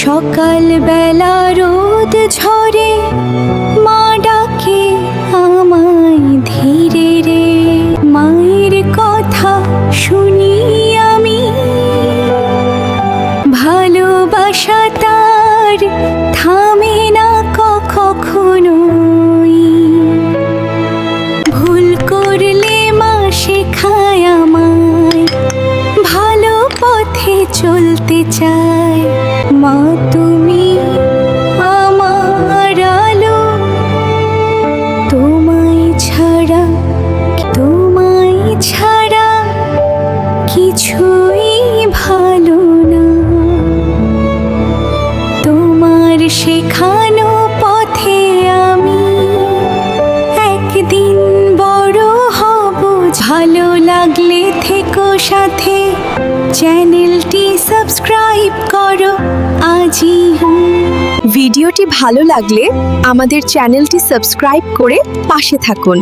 সকাল বেলা রোদ ঝরে মা ডাকে আমায় ধীরে রে, মায়ের কথা শুনি আমি, ভালোবাসা তার থামে না কখনোই। ভুল করলে মা শেখায় আমায়, ভালো পথে চলতে চায়। মা তুমি আমার আলো, তোমায় ছাড়া কিছুই ভালো না। তোমার শেখানো পথে আমি একদিন বড় হব। ভালো লাগলে থেকো সাথে, চ্যানেলটি সাবস্ক্রাইব করো আজই। ভিডিওটি ভালো লাগলে আমাদের চ্যানেলটি সাবস্ক্রাইব করে পাশে থাকুন।